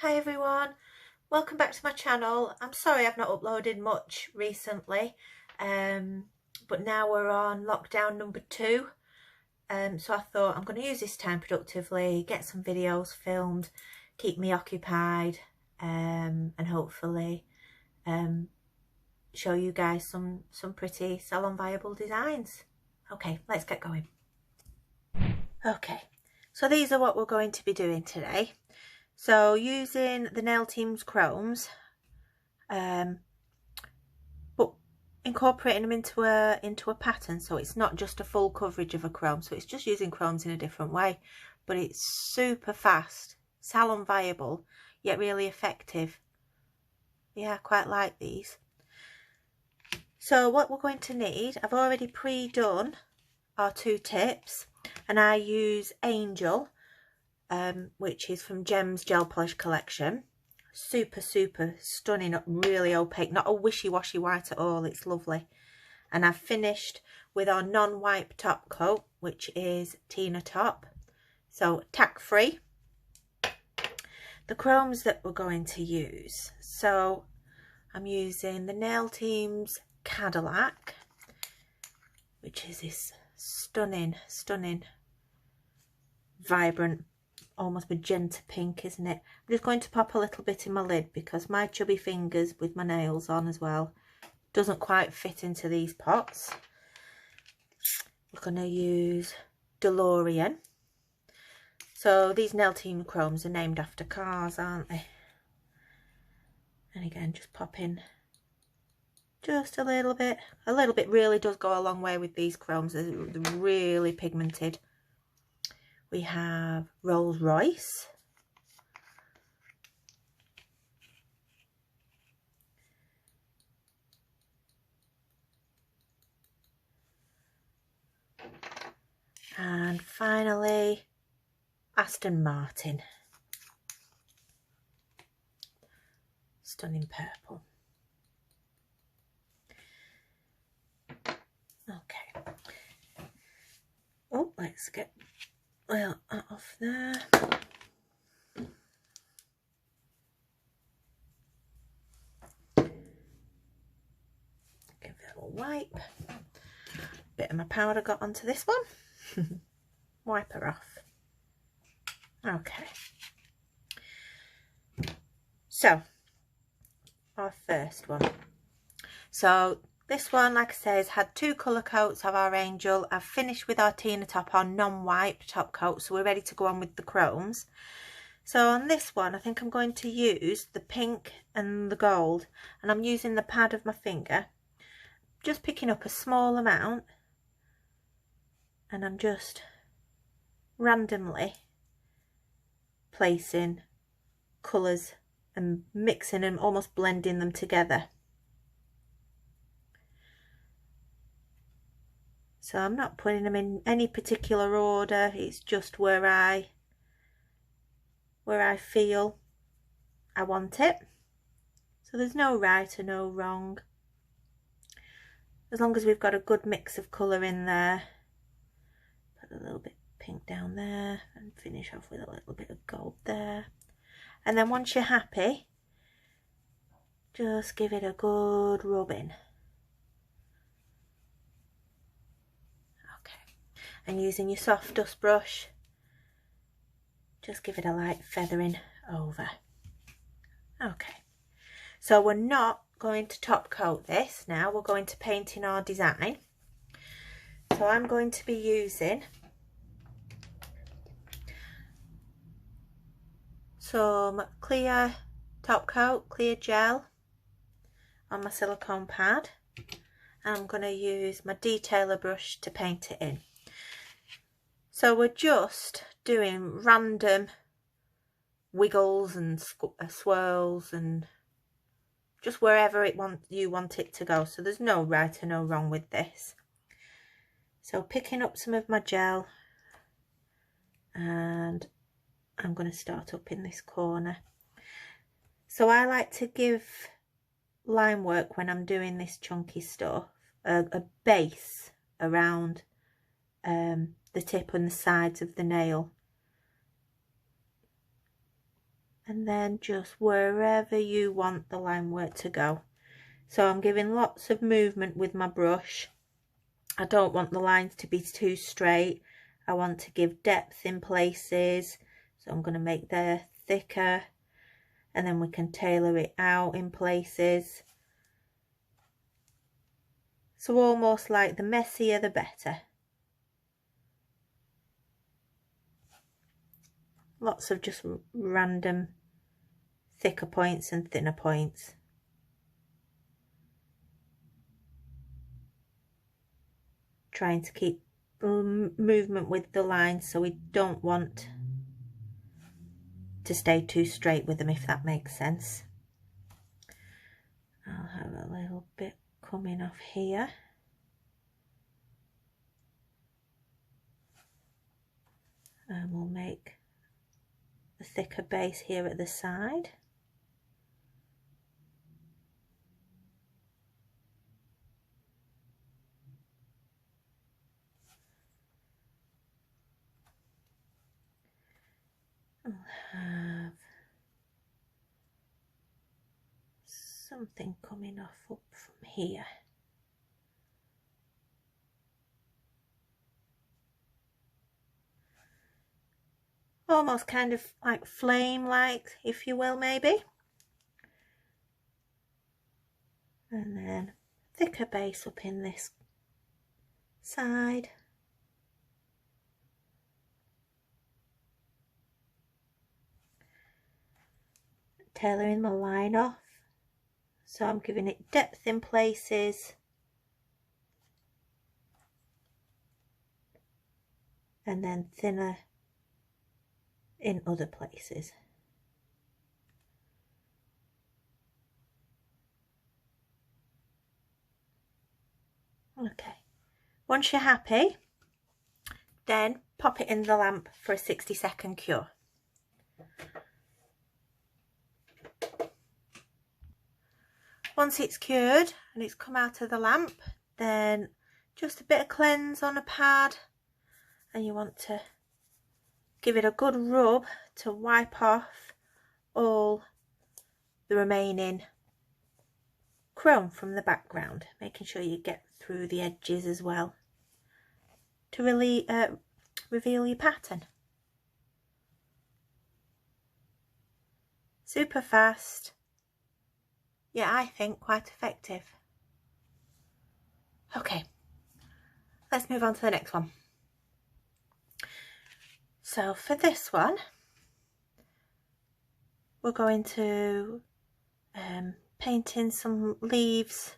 Hi everyone, welcome back to my channel. I'm sorry I've not uploaded much recently, but now we're on lockdown number 2, so I thought I'm going to use this time productively, get some videos filmed, keep me occupied, and hopefully show you guys some pretty Salon Viable designs. Okay, let's get going. Okay, so these are what we're going to be doing today. So using the Nail Team's chromes, but incorporating them into a pattern, so it's not just a full coverage of a chrome, so it's just using chromes in a different way, but it's super fast, salon viable, yet really effective. Yeah, I quite like these. So what we're going to need, I've already pre-done our 2 tips, and I use Angel, which is from Gem's Gel Polish collection. Super stunning, really opaque, not a wishy-washy white at all, it's lovely. And I've finished with our non-wipe top coat, which is Tina Top, so tack free. The chromes that we're going to use, so I'm using the Nail Team's Cadillac, which is this stunning vibrant, almost magenta pink, isn't it? I'm just going to pop a little bit in my lid because my chubby fingers with my nails on as well doesn't quite fit into these pots. We're going to use DeLorean. So these Nail Team chromes are named after cars, aren't they? And again, just pop in just a little bit. A little bit really does go a long way with these chromes. They're really pigmented. We have Rolls Royce. And finally, Aston Martin. Stunning purple. Okay. Oh, let's get that off there. Give it a little wipe. Bit of my powder got onto this one. Wipe her off. Okay. So, our first one. So this one, like I say, has had 2 colour coats of our Angel. I've finished with our Tina Top, our non-wiped top coat, so we're ready to go on with the chromes. So on this one, I think I'm going to use the pink and the gold, and I'm using the pad of my finger, just picking up a small amount, and I'm just randomly placing colours and mixing them, almost blending them together. So I'm not putting them in any particular order, it's just where I feel I want it. So there's no right or no wrong, as long as we've got a good mix of colour in there. Put a little bit pink down there and finish off with a little bit of gold there. And then once you're happy, just give it a good rubbing. Okay, and using your soft dust brush, just give it a light feathering over. Okay, so we're not going to top coat this now, we're going to paint in our design. So I'm going to be using some clear top coat, clear gel on my silicone pad. I'm going to use my detailer brush to paint it in. So we're just doing random wiggles and swirls and just wherever you want it to go. So there's no right or no wrong with this. So picking up some of my gel, and I'm going to start up in this corner. So I like to give line work when I'm doing this chunky stuff a base around the tip and the sides of the nail, and then just wherever you want the line work to go. So I'm giving lots of movement with my brush. I don't want the lines to be too straight. I want to give depth in places. So I'm going to make them thicker, and then we can tailor it out in places. So almost like the messier the better. Lots of just random thicker points and thinner points. Trying to keep movement with the lines, so we don't want to stay too straight with them, if that makes sense. I'll have a little bit coming off here. And we'll make a thicker base here at the side. I'll have something coming off up from here. Almost kind of like flame-like, if you will, maybe. And then thicker base up in this side. Tailoring my line off. So I'm giving it depth in places. And then thinner in other places. Okay, once you're happy, then pop it in the lamp for a 60-second cure. Once it's cured and it's come out of the lamp, then just a bit of cleanse on a pad, and you want to give it a good rub to wipe off all the remaining chrome from the background, making sure you get through the edges as well to really reveal your pattern. Super fast, yeah, I think quite effective. Okay, let's move on to the next one. So for this one, we're going to paint in some leaves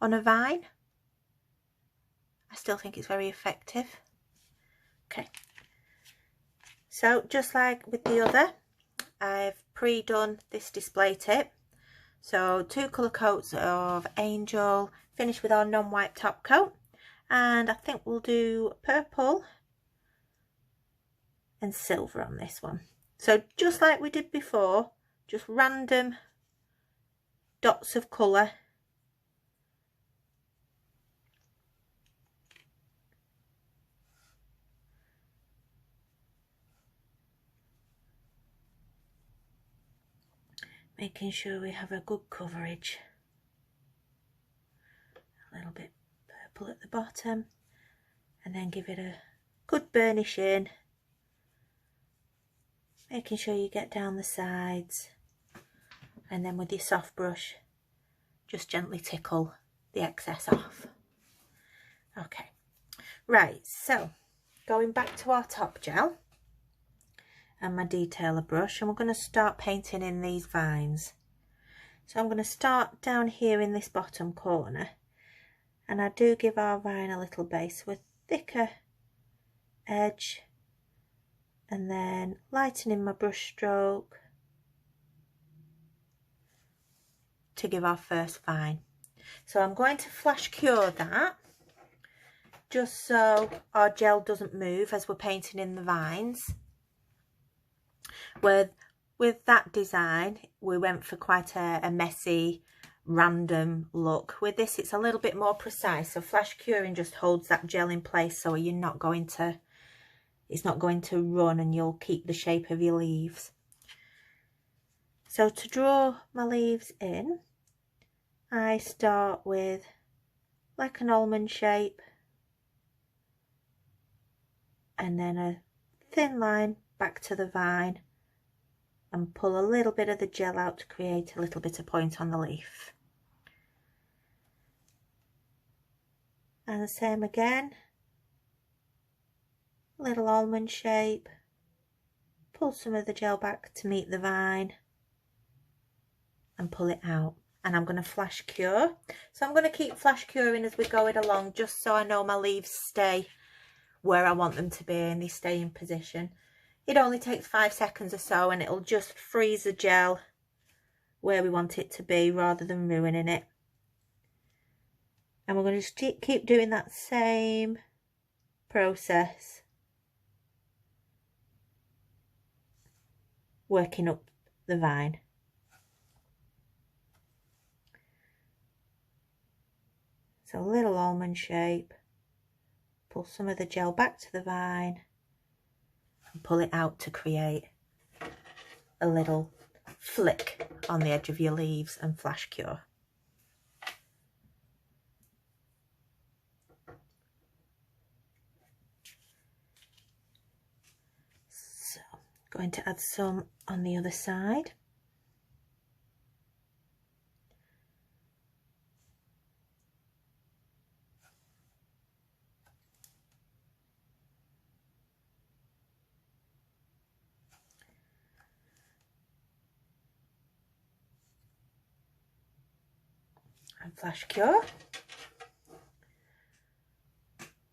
on a vine. I still think it's very effective. Okay, so just like with the other, I've pre-done this display tip. So 2 colour coats of Angel, finished with our non-white top coat, and I think we'll do purple and silver on this one. So just like we did before, just random dots of colour. Making sure we have a good coverage. A little bit purple at the bottom, and then give it a good burnish in. Making sure you get down the sides, and then with your soft brush just gently tickle the excess off. Okay, right, so going back to our top gel and my detailer brush, and we're going to start painting in these vines. So I'm going to start down here in this bottom corner, and I do give our vine a little base with thicker edge, and then lightening my brush stroke to give our first vine. So I'm going to flash cure that just so our gel doesn't move as we're painting in the vines. With that design, we went for quite a messy, random look. With this, it's a little bit more precise. So flash curing just holds that gel in place, so you're not going to, it's not going to run, and you'll keep the shape of your leaves. So to draw my leaves in, I start with like an almond shape and then a thin line back to the vine and pull a little bit of the gel out to create a little bit of point on the leaf. And the same again, little almond shape, pull some of the gel back to meet the vine and pull it out. And I'm going to flash cure. So I'm going to keep flash curing as we're going along, just so I know my leaves stay where I want them to be and they stay in position. It only takes 5 seconds or so and it'll just freeze the gel where we want it to be rather than ruining it. And we're going to just keep doing that same process, working up the vine. So a little almond shape, pull some of the gel back to the vine and pull it out to create a little flick on the edge of your leaves and flash cure. So I'm going to add some on the other side. And flash cure.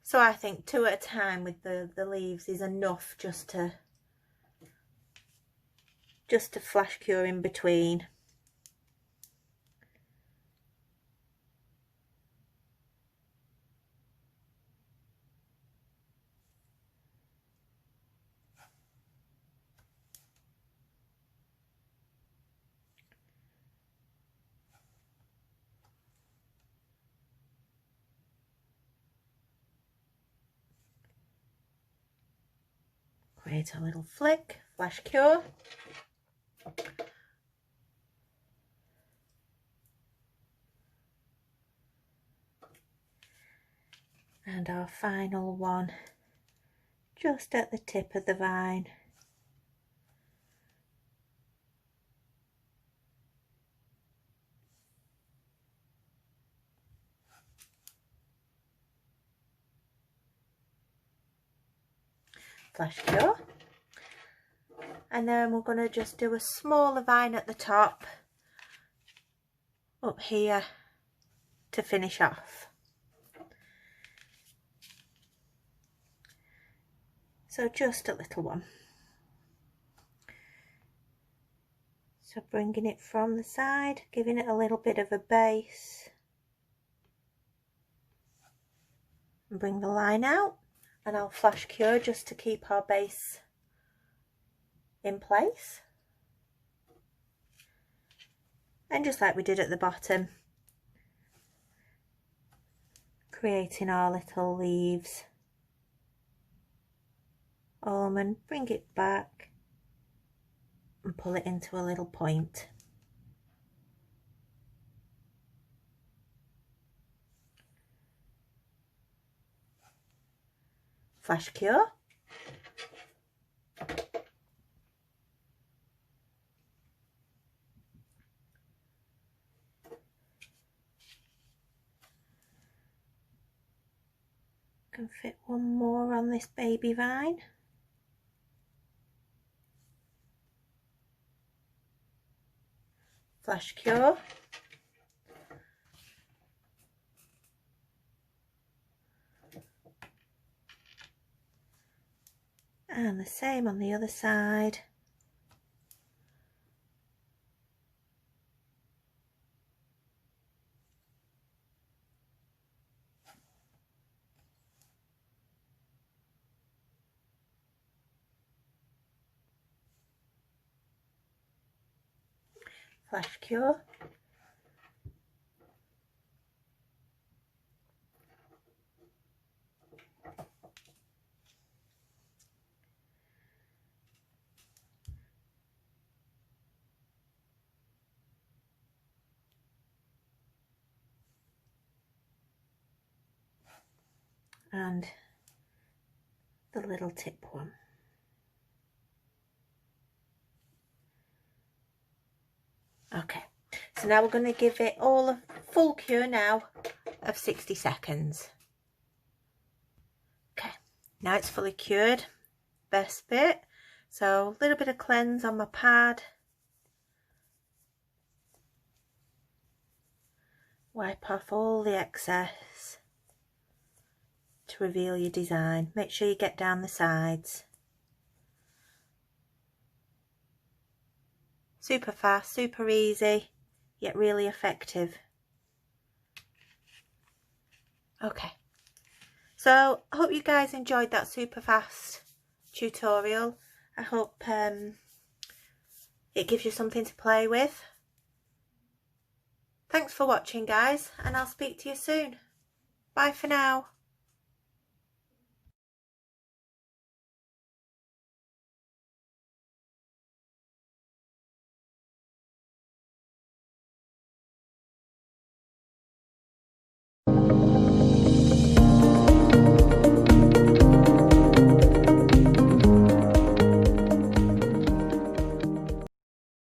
So I think 2 at a time with the leaves is enough just to flash cure in between. Create a little flick, flash cure. And our final one just at the tip of the vine. Flash cure. And then we're going to just do a smaller vine at the top up here to finish off. So just a little one. So bringing it from the side, giving it a little bit of a base. And bring the line out, and I'll flash cure just to keep our base in place. And just like we did at the bottom, creating our little leaves. Almond, bring it back and pull it into a little point. Flash cure. Can fit one more on this baby vine. Flash cure. And the same on the other side. Flash cure. and the little tip one. Okay, so now we're going to give it all a full cure now of 60 seconds. Okay, now it's fully cured. Best bit, so a little bit of cleanse on my pad. Wipe off all the excess to reveal your design. Make sure you get down the sides. Super fast, super easy, yet really effective. Okay, so I hope you guys enjoyed that super fast tutorial. I hope it gives you something to play with. Thanks for watching, guys, and I'll speak to you soon. Bye for now.